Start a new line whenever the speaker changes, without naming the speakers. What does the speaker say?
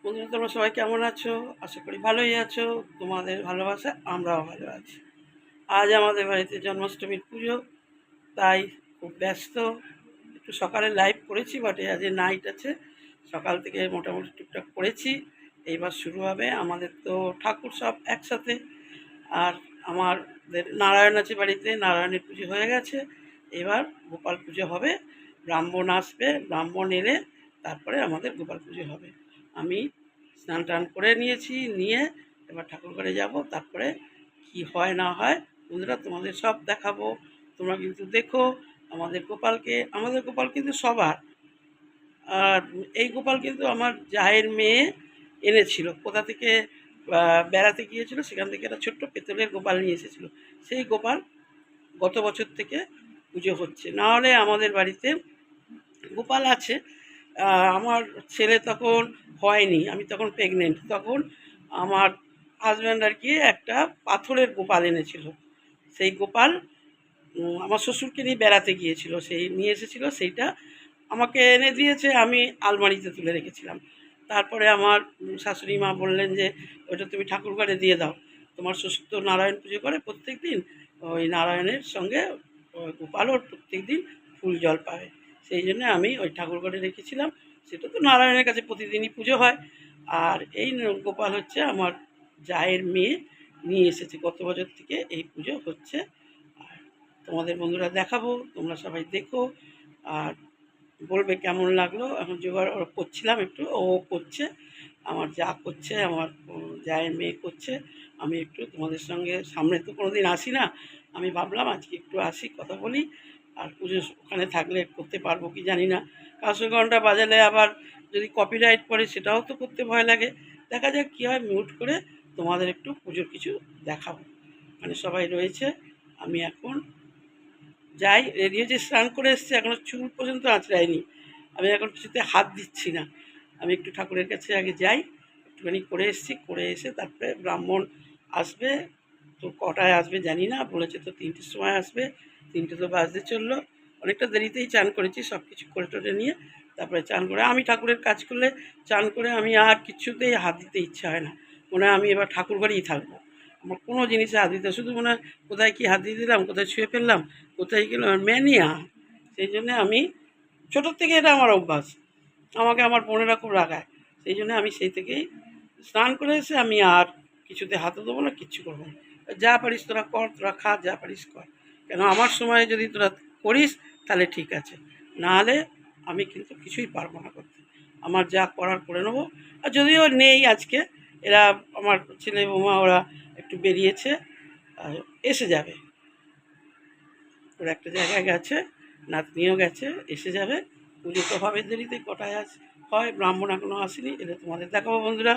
বন্ধুরা, তোমরা সবাই কেমন আছো? আশা করি ভালোই আছো। তোমাদের ভালোবাসা আমরাও ভালো আছি। আজ আমাদের বাড়িতে জন্মাষ্টমীর পুজো, তাই খুব ব্যস্ত। একটু সকালে লাইভ করেছি বটে, আজ নাইট আছে। সকাল থেকে মোটামুটি টুকটাক করেছি। এইবার শুরু হবে। আমাদের তো ঠাকুর সব একসাথে। আর আমাদের নারায়ণ আছে বাড়িতে, নারায়ণের পুজো হয়ে গেছে। এবার গোপাল পুজো হবে। ব্রাহ্মণ আসবে, ব্রাহ্মণ এলে তারপরে আমাদের গোপাল পুজো হবে। আমি স্নান টান করে নিয়েছি, নিয়ে এবার ঠাকুর ঘরে যাব। তারপরে কি হয় না হয় বন্ধুরা তোমাদের সব দেখাবো। তোমরা কিন্তু দেখো আমাদের গোপাল কিন্তু সবার। আর এই গোপাল কিন্তু আমার জায়ের মেয়ে এনেছিল কোথা থেকে, বেড়াতে গিয়েছিল, সেখান থেকে একটা ছোট্ট পেতলের গোপাল নিয়ে এসেছিল। সেই গোপাল গত বছর থেকে পুজো হচ্ছে। না হলে আমাদের বাড়িতে গোপাল আছে। আমার ছেলে তখন হয়নি, আমি তখন প্রেগনেন্ট। তখন আমার হাজব্যান্ড আর কি একটা পাথরের গোপাল এনেছিল। সেই গোপাল আমার শ্বশুরকে নিয়ে বেড়াতে গিয়েছিল, সেই নিয়ে এসেছিল। সেইটা আমাকে এনে দিয়েছে, আমি আলমারিতে তুলে রেখেছিলাম। তারপরে আমার শাশুড়ি মা বললেন যে ওইটা তুমি ঠাকুর ঘরে দিয়ে দাও। তোমার শ্বশুর তো নারায়ণ পুজো করে প্রত্যেক দিন, ওই নারায়ণের সঙ্গে ওই গোপালও প্রত্যেক দিন ফুল জল পাবে। সেই জন্য আমি ওই ঠাকুর ঘরে রেখেছিলাম। সেটা তো নারায়ণের কাছে প্রতিদিনই পুজো হয়। আর এই গোপাল হচ্ছে আমার জায়ের মেয়ে নিয়ে এসেছে, গত বছর থেকে এই পুজো হচ্ছে। আর তোমাদের বন্ধুরা দেখাবো, তোমরা সবাই দেখো। আর বলবে কেমন লাগলো। এখন জোগাড় করছিলাম একটু, ও করছে, আমার যা করছে, আমার জায়ের মেয়ে করছে। আমি একটু তোমাদের সঙ্গে, সামনে তো কোনো দিন আসি না, আমি ভাবলাম আজকে একটু আসি, কথা বলি। আর পুজো ওখানে থাকলে করতে পারবো কি জানি না। কাঁসর ঘণ্টা বাজালে আবার যদি কপিরাইট পড়ে সেটাও তো করতে ভয় লাগে। দেখা যাক কী হয়। মিউট করে তোমাদের একটু পুজোর কিছু দেখাবো। মানে সবাই রয়েছে, আমি এখন যাই। রেডি হয়েছে, স্নান করে এসছে, এখনও চুল পর্যন্ত আঁচড়ায়নি। আমি এখন কিছুতে হাত দিচ্ছি না। আমি একটু ঠাকুরের কাছে আগে যাই, একটুখানি করে এসেছি। করে এসে তারপরে ব্রাহ্মণ আসবে। তো কটায় আসবে জানি না, বলেছে তো 3টের সময় আসবে। 3টে তো বাজতে চললো। অনেকটা দেরিতেই চান করেছি, সব কিছু করে টোরে নিয়ে তারপরে চান করে। আমি ঠাকুরের কাজ করলে চান করে আমি আর কিছুতেই হাত দিতে ইচ্ছা হয় না। মনে হয় আমি এবার ঠাকুর ঘরেই থাকবো। আমার কোনো জিনিসে হাত দিতে শুধু মনে হয় কোথায় কী হাত দিয়ে দিলাম, কোথায় ছুঁয়ে ফেললাম, কোথায় গেলাম, ম্যানিয়া। সেই জন্যে আমি ছোটোর থেকে এটা আমার অভ্যাস। আমাকে আমার বোনেরা খুব রাগায়। সেই জন্য আমি সেই থেকেই স্নান করে এসে আমি আর কিছুতে হাতও দেবো না, কিচ্ছু করবো না। যা পারিস তোরা কর, তোরা খা, যা পারিস কর। কেন আমার সময় যদি তোরা করিস তাহলে ঠিক আছে, নাহলে আমি কিন্তু কিছুই পারবো না করতে। আমার যা করার করে নেবো। আর যদিও নেই আজকে, এরা আমার ছেলে বৌমা ওরা একটু বেরিয়েছে, এসে যাবে। ওরা একটা জায়গায় গেছে, নাতনিও গেছে, এসে যাবে। পুজো তো হবে দেরিতে, কটায় হয়, ব্রাহ্মণ এখনও আসেনি। এলে তোমাদের দেখাবো বন্ধুরা।